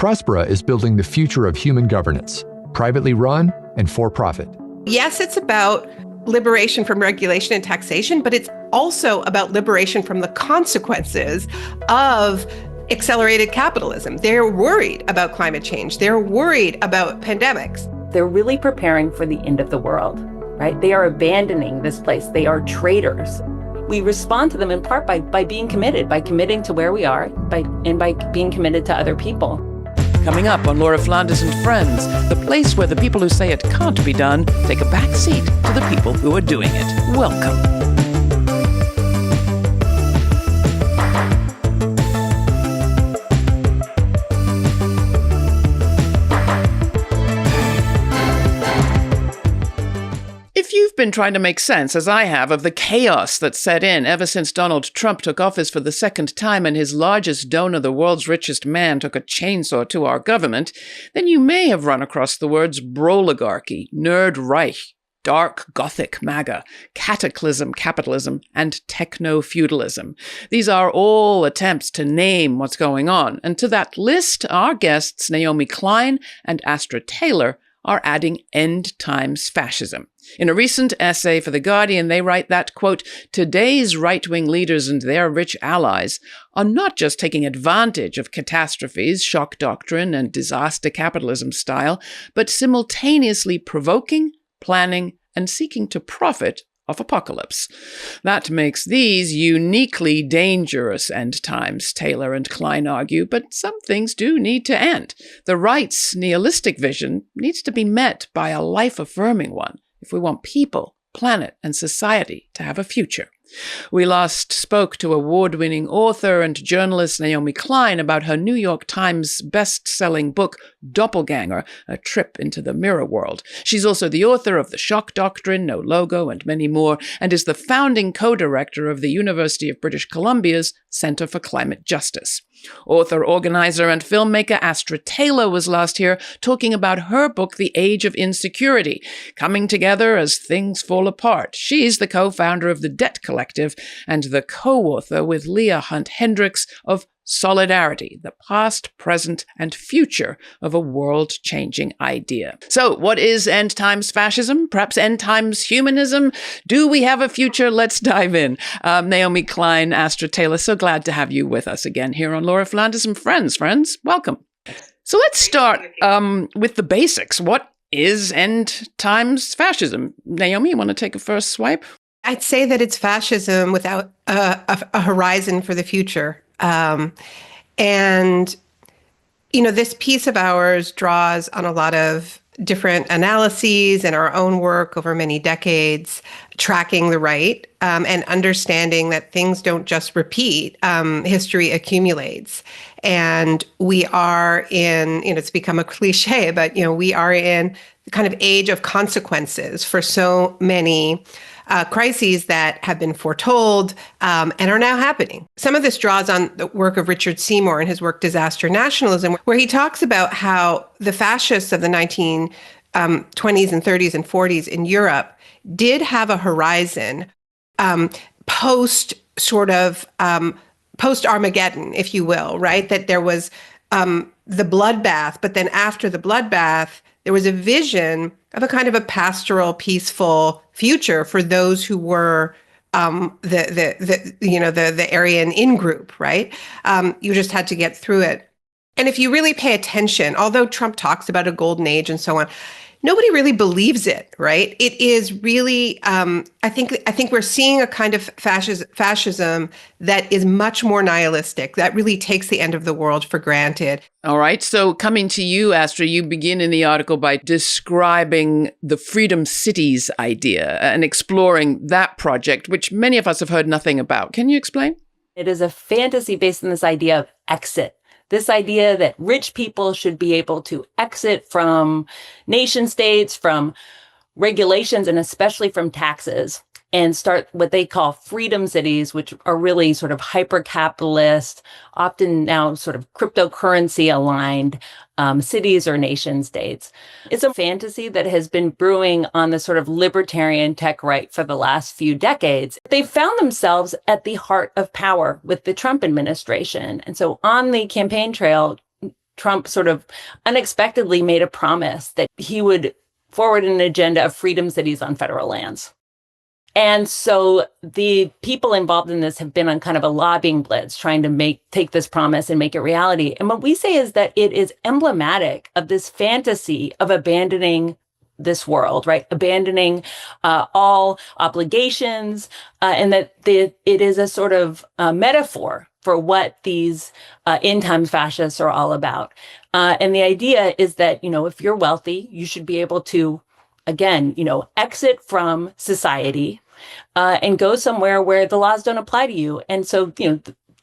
Prospera is building the future of human governance, privately run and for profit. Yes, it's about liberation from regulation and taxation, but it's also about liberation from the consequences of accelerated capitalism. They're worried about climate change. They're worried about pandemics. They're really preparing for the end of the world, right? They are abandoning this place. They are traitors. We respond to them in part by being committed, by committing to where we are, by being committed to other people. Coming up on Laura Flanders and Friends, the place where the people who say it can't be done take a back seat to the people who are doing it. Welcome. If you've been trying to make sense, as I have, of the chaos that set in ever since Donald Trump took office for the second time and his largest donor, the world's richest man, took a chainsaw to our government, then you may have run across the words broligarchy, nerd Reich, dark Gothic MAGA, cataclysm capitalism, and techno-feudalism. These are all attempts to name what's going on. And to that list, our guests, Naomi Klein and Astra Taylor, are adding end times fascism. In a recent essay for The Guardian, they write that, quote, today's right-wing leaders and their rich allies are not just taking advantage of catastrophes, shock doctrine, and disaster capitalism style, but simultaneously provoking, planning, and seeking to profit of apocalypse. That makes these uniquely dangerous end times, Taylor and Klein argue, but some things do need to end. The right's nihilistic vision needs to be met by a life-affirming one if we want people, planet, and society to have a future. We last spoke to award-winning author and journalist Naomi Klein about her New York Times best-selling book, Doppelganger, A Trip into the Mirror World. She's also the author of The Shock Doctrine, No Logo, and many more, and is the founding co-director of the University of British Columbia's Center for Climate Justice. Author, organizer, and filmmaker Astra Taylor was last here talking about her book, The Age of Insecurity, Coming Together as Things Fall Apart. She's the co-founder of the Debt Collective and the co-author with Leah Hunt Hendricks of Solidarity, the past, present, and future of a world-changing idea. So, what is end times fascism? Perhaps end times humanism? Do we have a future? Let's dive in. Naomi Klein, Astra Taylor, so glad to have you with us again here on Laura Flanders and Friends. Friends, welcome. So let's start with the basics. What is end times fascism? Naomi, you want to take a first swipe? I'd say that it's fascism without a horizon for the future. And, you know, this piece of ours draws on a lot of different analyses and our own work over many decades, tracking the right, and understanding that things don't just repeat, history accumulates. And we are in, you know, it's become a cliche, but, you know, we are in the kind of age of consequences for so many crises that have been foretold and are now happening. Some of this draws on the work of Richard Seymour and his work Disaster Nationalism, where he talks about how the fascists of the 1920s and 30s and 40s in Europe did have a horizon post Armageddon, if you will, right? That there was the bloodbath, but then after the bloodbath, there was a vision of a kind of a pastoral, peaceful future for those who were the Aryan in-group, right? You just had to get through it. And if you really pay attention, although Trump talks about a golden age and so on, nobody really believes it, right? It is really, I think we're seeing a kind of fascism that is much more nihilistic, that really takes the end of the world for granted. All right. So coming to you, Astra, you begin in the article by describing the Freedom Cities idea and exploring that project, which many of us have heard nothing about. Can you explain? It is a fantasy based on this idea of exit. This idea that rich people should be able to exit from nation states, from regulations, and especially from taxes, and start what they call freedom cities, which are really sort of hyper-capitalist, often now sort of cryptocurrency aligned cities or nation states. It's a fantasy that has been brewing on the sort of libertarian tech right for the last few decades. They've found themselves at the heart of power with the Trump administration. And so on the campaign trail, Trump sort of unexpectedly made a promise that he would forward an agenda of freedom cities on federal lands. And so the people involved in this have been on kind of a lobbying blitz, trying to take this promise and make it reality. And what we say is that it is emblematic of this fantasy of abandoning this world, right? Abandoning all obligations, and that it is a sort of metaphor for what these end times fascists are all about. And the idea is that, if you're wealthy, you should be able to, again, exit from society and go somewhere where the laws don't apply to you. And so,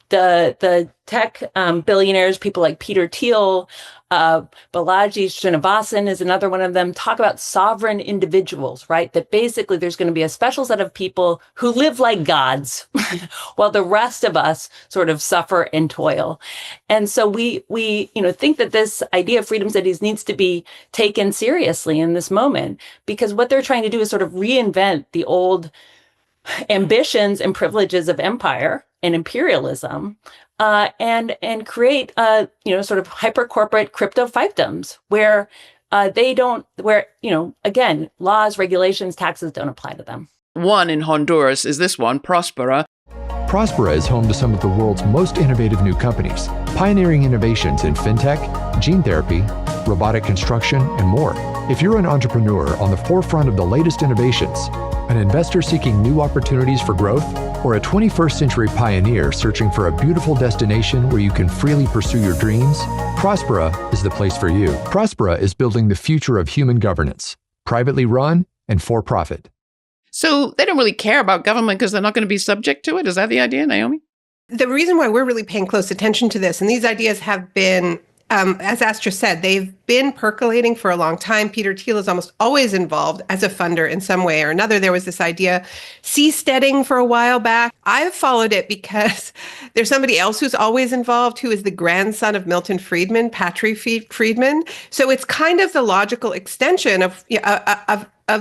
the tech billionaires, people like Peter Thiel, Balaji Srinivasan is another one of them, talk about sovereign individuals, right? That basically there's going to be a special set of people who live like gods while the rest of us sort of suffer and toil. And so we think that this idea of freedom cities needs to be taken seriously in this moment, because what they're trying to do is sort of reinvent the old ambitions and privileges of empire and imperialism, and create sort of hyper corporate crypto fiefdoms where again, laws, regulations, taxes don't apply to them. One in Honduras is this one, Prospera. Prospera is home to some of the world's most innovative new companies, pioneering innovations in fintech, gene therapy, robotic construction, and more. If you're an entrepreneur on the forefront of the latest innovations, an investor seeking new opportunities for growth, or a 21st century pioneer searching for a beautiful destination where you can freely pursue your dreams, Prospera is the place for you. Prospera is building the future of human governance, privately run and for profit. So they don't really care about government because they're not going to be subject to it? Is that the idea, Naomi? The reason why we're really paying close attention to this, and these ideas have been, as Astra said, they've been percolating for a long time. Peter Thiel is almost always involved as a funder in some way or another. There was this idea, seasteading for a while back. I've followed it because there's somebody else who's always involved, who is the grandson of Milton Friedman, Patrick Friedman. So it's kind of the logical extension of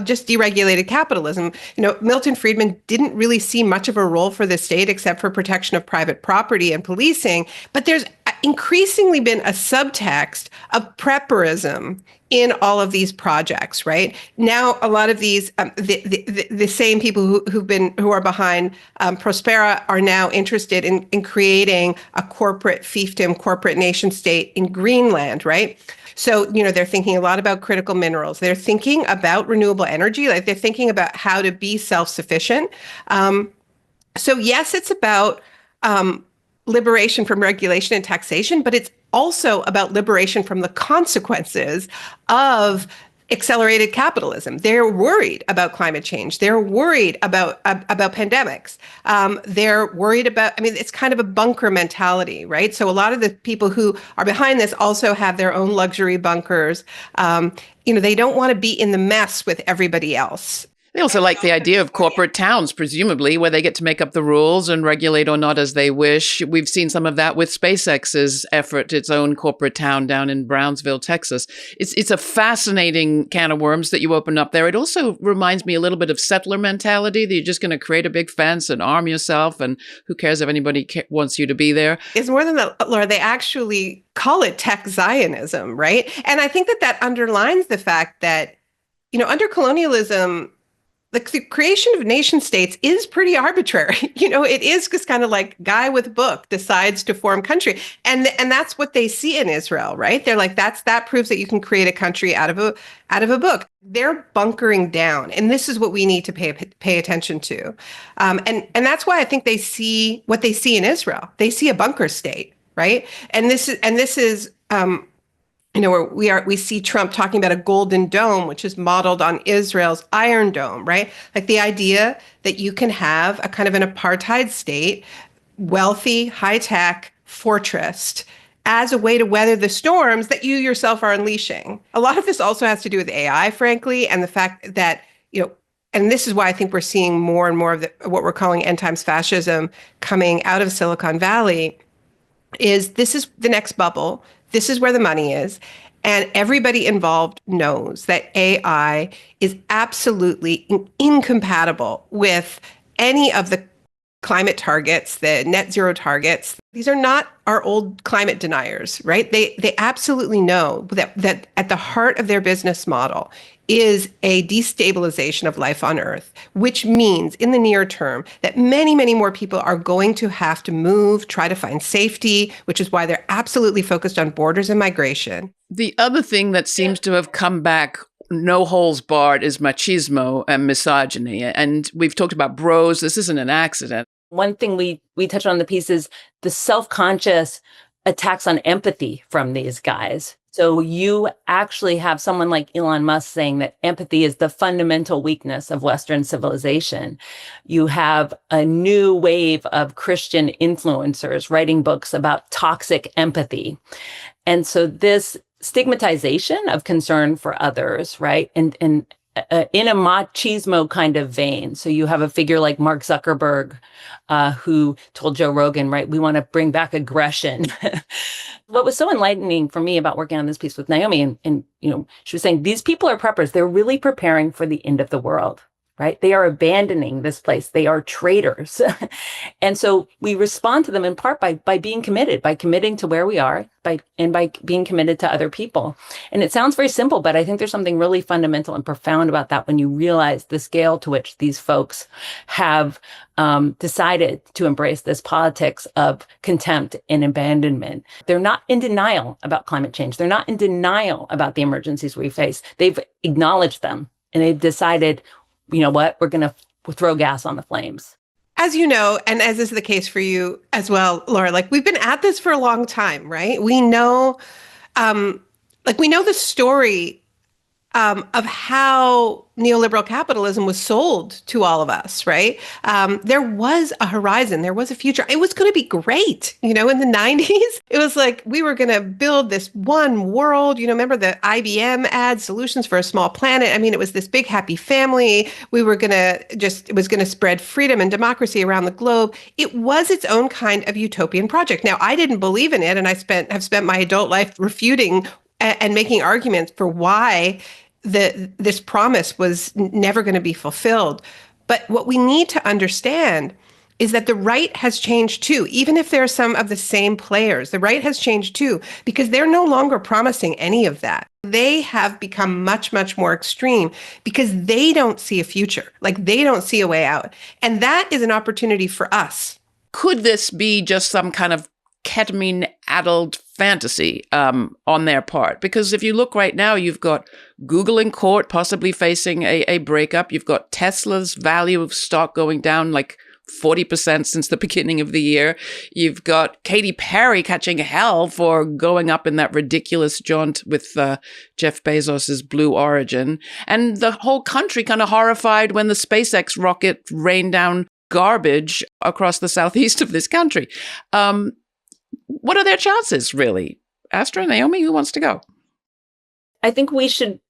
just deregulated capitalism. Milton Friedman didn't really see much of a role for the state except for protection of private property and policing. But there's increasingly been a subtext of prepperism in all of these projects, right? Now, a lot of these, the same people who are behind Prospera are now interested in creating a corporate fiefdom, corporate nation state in Greenland, right? So, they're thinking a lot about critical minerals. They're thinking about renewable energy. Like, they're thinking about how to be self-sufficient. So yes, it's about liberation from regulation and taxation, but it's also about liberation from the consequences of accelerated capitalism. They're worried about climate change. They're worried about pandemics. They're worried about, it's kind of a bunker mentality, right? So a lot of the people who are behind this also have their own luxury bunkers. They don't want to be in the mess with everybody else. They also like the idea of corporate towns, presumably, where they get to make up the rules and regulate or not as they wish. We've seen some of that with SpaceX's effort, its own corporate town down in Brownsville, Texas. It's a fascinating can of worms that you open up there. It also reminds me a little bit of settler mentality, that you're just going to create a big fence and arm yourself, and who cares if anybody wants you to be there. It's more than that, Laura. They actually call it tech Zionism, right? And I think that underlines the fact that, under colonialism, the creation of nation states is pretty arbitrary. It is just kind of like guy with a book decides to form country. And that's what they see in Israel, right? They're like, that proves that you can create a country out of a book. They're bunkering down. And this is what we need to pay attention to. And that's why I think they see what they see in Israel. They see a bunker state, right? And this is where we see Trump talking about a golden dome, which is modeled on Israel's Iron Dome, right? Like the idea that you can have a kind of an apartheid state, wealthy, high-tech fortress, as a way to weather the storms that you yourself are unleashing. A lot of this also has to do with AI, frankly, and the fact that, and this is why I think we're seeing more and more of what we're calling end times fascism coming out of Silicon Valley, this is the next bubble. This is where the money is. And everybody involved knows that AI is absolutely incompatible with any of the climate targets, the net zero targets. These are not our old climate deniers, right? They absolutely know that at the heart of their business model is a destabilization of life on Earth, which means in the near term that many, many more people are going to have to move, try to find safety, which is why they're absolutely focused on borders and migration. The other thing that seems to have come back no holes barred is machismo and misogyny. And we've talked about bros. This isn't an accident. One thing we touch on in the piece is the self-conscious attacks on empathy from these guys. So you actually have someone like Elon Musk saying that empathy is the fundamental weakness of Western civilization. You have a new wave of Christian influencers writing books about toxic empathy. And so this stigmatization of concern for others, right? And in a machismo kind of vein. So you have a figure like Mark Zuckerberg, who told Joe Rogan, right, we want to bring back aggression. What was so enlightening for me about working on this piece with Naomi, and she was saying, these people are preppers. They're really preparing for the end of the world, right? They are abandoning this place. They are traitors. And so we respond to them in part by being committed, by committing to where we are, by being committed to other people. And it sounds very simple, but I think there's something really fundamental and profound about that when you realize the scale to which these folks have decided to embrace this politics of contempt and abandonment. They're not in denial about climate change. They're not in denial about the emergencies we face. They've acknowledged them, and they've decided, you know what, we're going to throw gas on the flames. As you know, and as is the case for you as well, Laura, like we've been at this for a long time, right? We know, we know the story of how neoliberal capitalism was sold to all of us, right? There was a horizon, there was a future. It was going to be great, in the 90s. It was like we were going to build this one world. Remember the IBM ad, Solutions for a Small Planet? I mean, it was this big happy family. We were going to it was going to spread freedom and democracy around the globe. It was its own kind of utopian project. Now, I didn't believe in it, and have spent my adult life refuting and making arguments for why this promise was never going to be fulfilled. But what we need to understand is that the right has changed too. Even if there are some of the same players, the right has changed too, because they're no longer promising any of that. They have become much, much more extreme because they don't see a future. Like they don't see a way out. And that is an opportunity for us. Could this be just some kind of ketamine-addled fantasy on their part? Because if you look right now, you've got Google in court, possibly facing a breakup. You've got Tesla's value of stock going down like 40% since the beginning of the year. You've got Katy Perry catching hell for going up in that ridiculous jaunt with Jeff Bezos's Blue Origin. And the whole country kind of horrified when the SpaceX rocket rained down garbage across the southeast of this country. What are their chances, really? Astra, Naomi, who wants to go? I think we should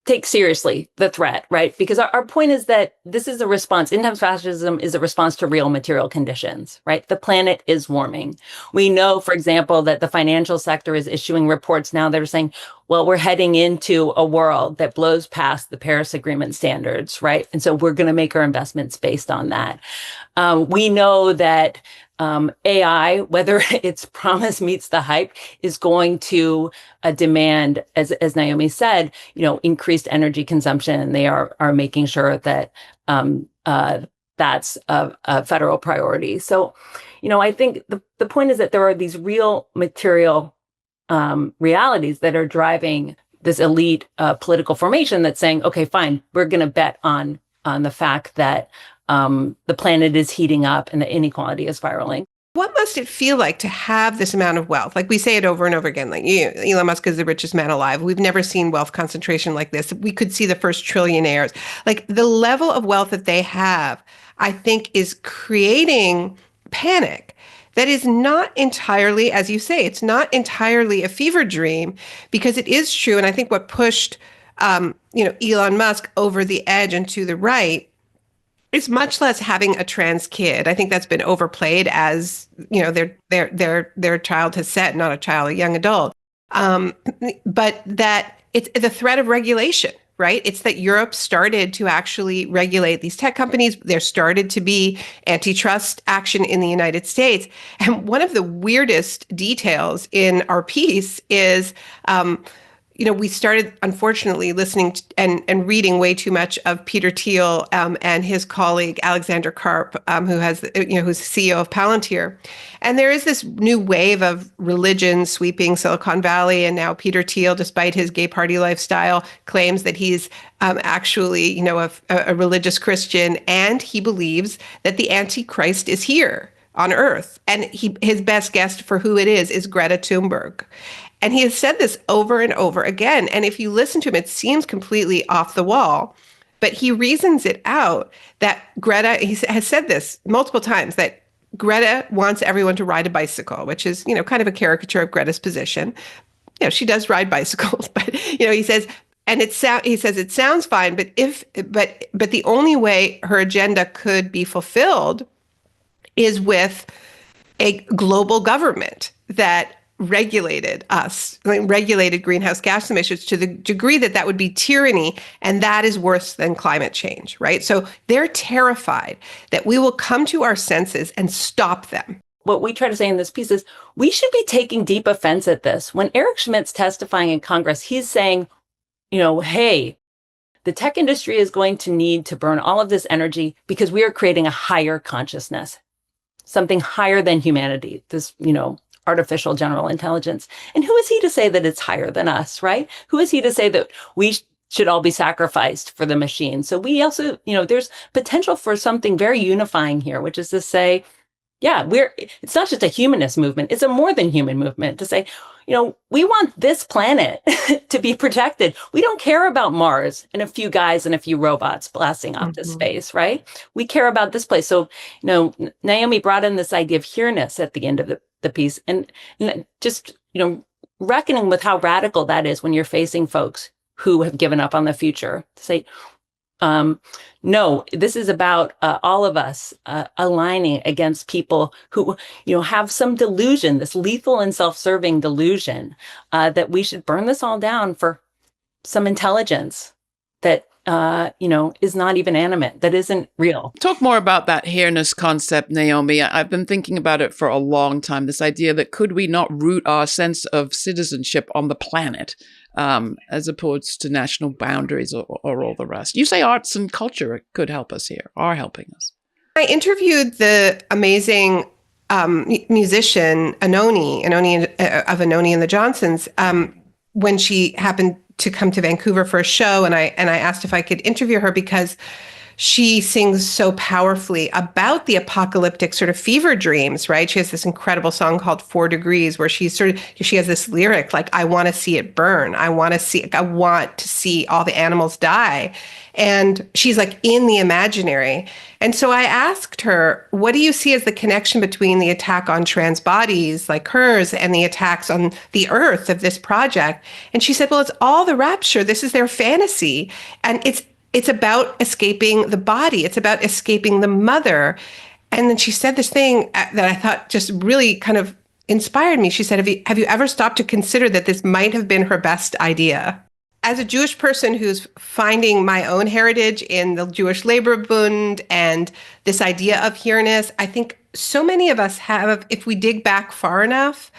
take seriously the threat, right? Because our point is that this is a response. End times fascism is a response to real material conditions, right? The planet is warming. We know, for example, that the financial sector is issuing reports now that are saying, well, we're heading into a world that blows past the Paris Agreement standards, right? And so we're going to make our investments based on that. We know that AI, whether its promise meets the hype, is going to demand, as Naomi said, increased energy consumption, and they are making sure that that's a federal priority. So, I think the point is that there are these real material realities that are driving this elite political formation that's saying, okay, fine, we're going to bet on the fact that the planet is heating up and the inequality is spiraling. What must it feel like to have this amount of wealth? Like we say it over and over again, like Elon Musk is the richest man alive. We've never seen wealth concentration like this. We could see the first trillionaires. Like the level of wealth that they have, I think, is creating panic. That is not entirely, as you say, it's not entirely a fever dream, because it is true. And I think what pushed, Elon Musk over the edge and to the right is much less having a trans kid. I think that's been overplayed as, their child has said, not a child, a young adult. But that it's the threat of regulation, right? It's that Europe started to actually regulate these tech companies. There started to be antitrust action in the United States. And one of the weirdest details in our piece is, we started, unfortunately, listening to, and reading way too much of Peter Thiel and his colleague Alexander Karp, who's CEO of Palantir. And there is this new wave of religion sweeping Silicon Valley, and now Peter Thiel, despite his gay party lifestyle, claims that he's actually, a religious Christian, and he believes that the Antichrist is here on Earth, and his best guess for who it is Greta Thunberg. And he has said this over and over again. And if you listen to him, it seems completely off the wall. But he reasons it out that Greta, he has said this multiple times, that Greta wants everyone to ride a bicycle, which is, kind of a caricature of Greta's position. She does ride bicycles, but, he says, and he says it sounds fine, but the only way her agenda could be fulfilled is with a global government that regulated greenhouse gas emissions to the degree that would be tyranny, and that is worse than climate change, right? So they're terrified that we will come to our senses and stop them. What we try to say in this piece is we should be taking deep offense at this. When Eric Schmidt's testifying in Congress, he's saying, hey, the tech industry is going to need to burn all of this energy because we are creating a higher consciousness, something higher than humanity, this, artificial general intelligence. And who is he to say that it's higher than us, right? Who is he to say that we should all be sacrificed for the machine? So we also, there's potential for something very unifying here, which is to say, yeah, it's not just a humanist movement, it's a more than human movement to say, we want this planet to be protected. We don't care about Mars and a few guys and a few robots blasting off to space, right? We care about this place. So, Naomi brought in this idea of here-ness at the end of the piece, and just, reckoning with how radical that is when you're facing folks who have given up on the future. To say, no, this is about all of us aligning against people who, have some delusion, this lethal and self-serving delusion that we should burn this all down for some intelligence that, is not even animate, that isn't real. Talk more about that here-ness concept, Naomi. I've been thinking about it for a long time, this idea that could we not root our sense of citizenship on the planet as opposed to national boundaries or all the rest? You say arts and culture could help us here, are helping us. I interviewed the amazing musician Anoni of Anoni and the Johnsons when she happened to come to Vancouver for a show, and I asked if I could interview her because she sings so powerfully about the apocalyptic sort of fever dreams, right? She has this incredible song called 4 Degrees where she has this lyric like, I want to see it burn. I want to see all the animals die. And she's like in the imaginary. And so I asked her, what do you see as the connection between the attack on trans bodies like hers and the attacks on the earth of this project? And she said, well, it's all the rapture. This is their fantasy. And it's about escaping the body. It's about escaping the mother. And then she said this thing that I thought just really kind of inspired me. She said, have you ever stopped to consider that this might have been her best idea? As a Jewish person who's finding my own heritage in the Jewish Labor Bund and this idea of here-ness, I think so many of us have, if we dig back far enough,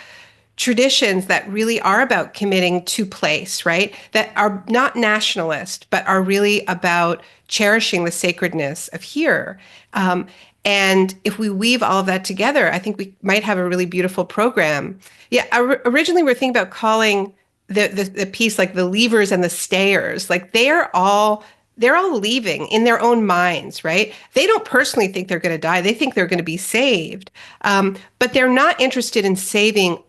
traditions that really are about committing to place, right? That are not nationalist, but are really about cherishing the sacredness of here. And if we weave all of that together, I think we might have a really beautiful program. Yeah, originally we were thinking about calling the piece like the leavers and the stayers. Like they're all leaving in their own minds, right? They don't personally think they're going to die. They think they're going to be saved. But they're not interested in saving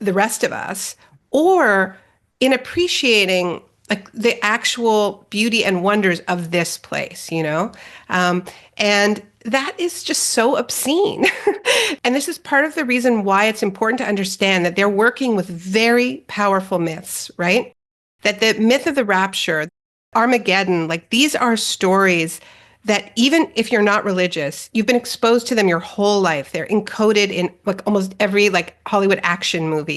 the rest of us or in appreciating like the actual beauty and wonders of this place, and that is just so obscene. And this is part of the reason why it's important to understand that they're working with very powerful myths, right? That the myth of the rapture, Armageddon, like these are stories that even if you're not religious, you've been exposed to them your whole life. They're encoded in like almost every like Hollywood action movie,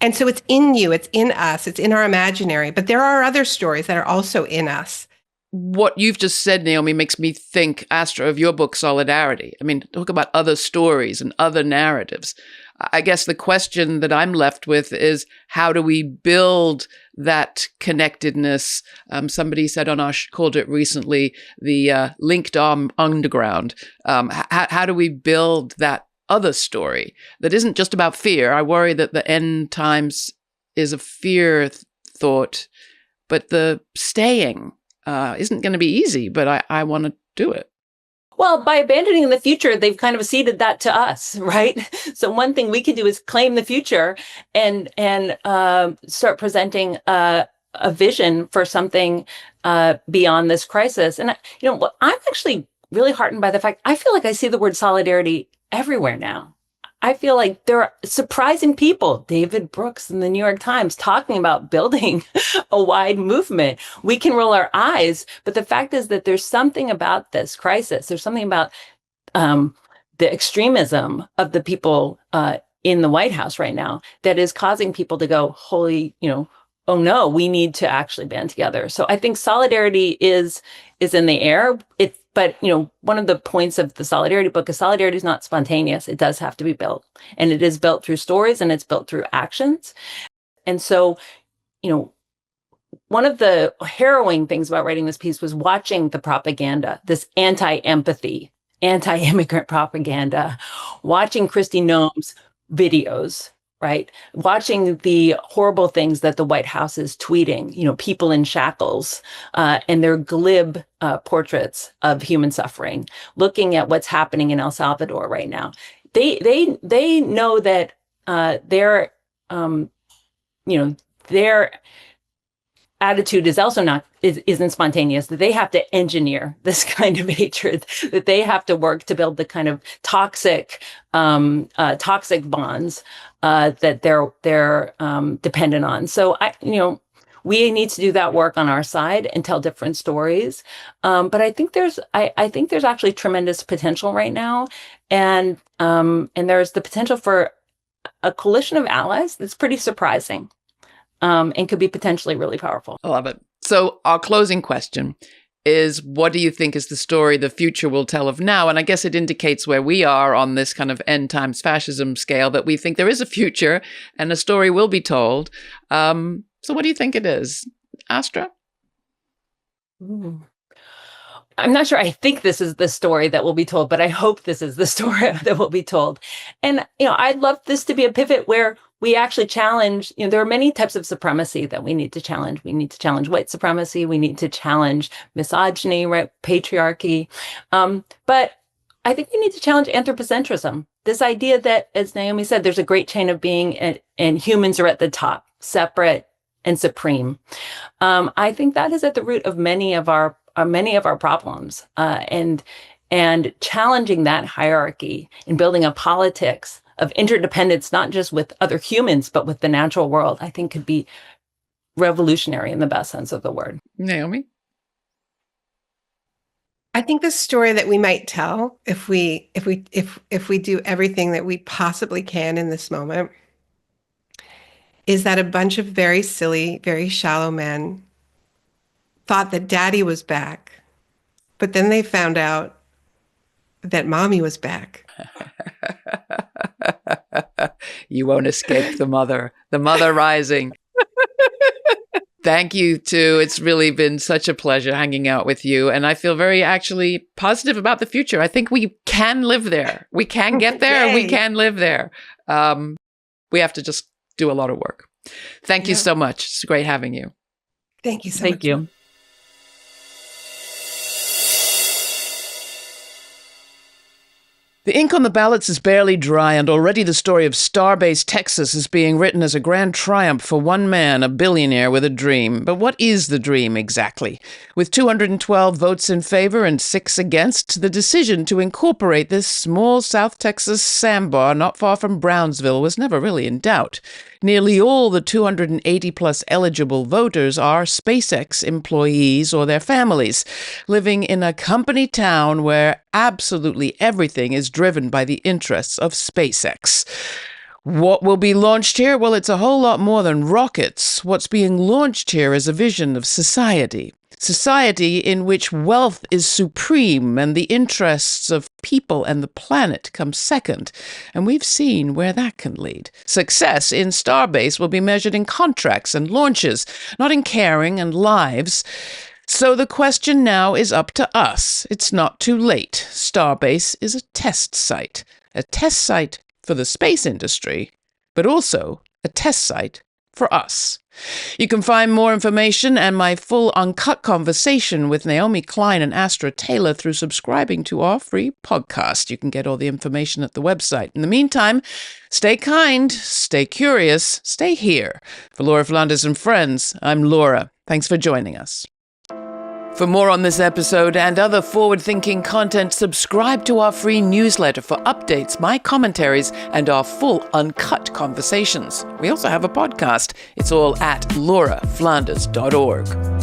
And so it's in you, it's in us, it's in our imaginary. But there are other stories that are also in us. What you've just said, Naomi, makes me think, Astra, of your book, Solidarity. I mean, talk about other stories and other narratives. I guess the question that I'm left with is, how do we build that connectedness? Somebody said on our called it recently, the linked arm underground. How do we build that other story that isn't just about fear? I worry that the end times is a fear thought, but the staying isn't going to be easy, but I want to do it. Well, by abandoning the future, they've kind of ceded that to us, right? So one thing we can do is claim the future and start presenting a vision for something beyond this crisis. And I'm actually really heartened by the fact I feel like I see the word solidarity everywhere now. I feel like there are surprising people, David Brooks in the New York Times, talking about building a wide movement. We can roll our eyes, but the fact is that there's something about this crisis. There's something about the extremism of the people in the White House right now that is causing people to go, oh no, we need to actually band together. So I think solidarity is in the air. But one of the points of the Solidarity book is solidarity is not spontaneous. It does have to be built. And it is built through stories and it's built through actions. And so, one of the harrowing things about writing this piece was watching the propaganda, this anti-empathy, anti-immigrant propaganda, watching Kristi Noem's videos, right? Watching the horrible things that the White House is tweeting, people in shackles and their glib portraits of human suffering, looking at what's happening in El Salvador right now. They know that their attitude is also isn't spontaneous, that they have to engineer this kind of hatred, that they have to work to build the kind of toxic bonds that they're dependent on. So we need to do that work on our side and tell different stories. But I think there's actually tremendous potential right now, and there's the potential for a coalition of allies that's pretty surprising. And could be potentially really powerful. I love it. So our closing question is, what do you think is the story the future will tell of now? And I guess it indicates where we are on this kind of end times fascism scale, that we think there is a future and a story will be told. So what do you think it is? Astra? Ooh. I'm not sure I think this is the story that will be told, but I hope this is the story that will be told. And, I'd love this to be a pivot where we actually challenge, there are many types of supremacy that we need to challenge. We need to challenge white supremacy. We need to challenge misogyny, right? Patriarchy. But I think we need to challenge anthropocentrism. This idea that, as Naomi said, there's a great chain of being and humans are at the top, separate and supreme. I think that is at the root of many of our problems, and challenging that hierarchy and building a politics of interdependence, not just with other humans, but with the natural world, I think could be revolutionary in the best sense of the word. Naomi? I think the story that we might tell if we do everything that we possibly can in this moment is that a bunch of very silly, very shallow men thought that daddy was back, but then they found out that mommy was back. You won't escape the mother rising. Thank you, too. It's really been such a pleasure hanging out with you. And I feel very actually positive about the future. I think we can live there. We can get there. We can live there. We have to just do a lot of work. Thank you so much. It's great having you. Thank you so much. Thank you. The ink on the ballots is barely dry, and already the story of Starbase Texas is being written as a grand triumph for one man, a billionaire with a dream. But what is the dream exactly? With 212 votes in favor and 6 against, the decision to incorporate this small South Texas sandbar not far from Brownsville was never really in doubt. Nearly all the 280-plus eligible voters are SpaceX employees or their families, living in a company town where absolutely everything is driven by the interests of SpaceX. What will be launched here? Well, it's a whole lot more than rockets. What's being launched here is a vision of society. Society in which wealth is supreme and the interests of people and the planet come second. And we've seen where that can lead. Success in Starbase will be measured in contracts and launches, not in caring and lives. So the question now is up to us. It's not too late. Starbase is a test site for the space industry, but also a test site for us. You can find more information and my full uncut conversation with Naomi Klein and Astra Taylor through subscribing to our free podcast. You can get all the information at the website. In the meantime, stay kind, stay curious, stay here. For Laura Flanders and friends, I'm Laura. Thanks for joining us. For more on this episode and other forward-thinking content, subscribe to our free newsletter for updates, my commentaries, and our full uncut conversations. We also have a podcast. It's all at lauraflanders.org.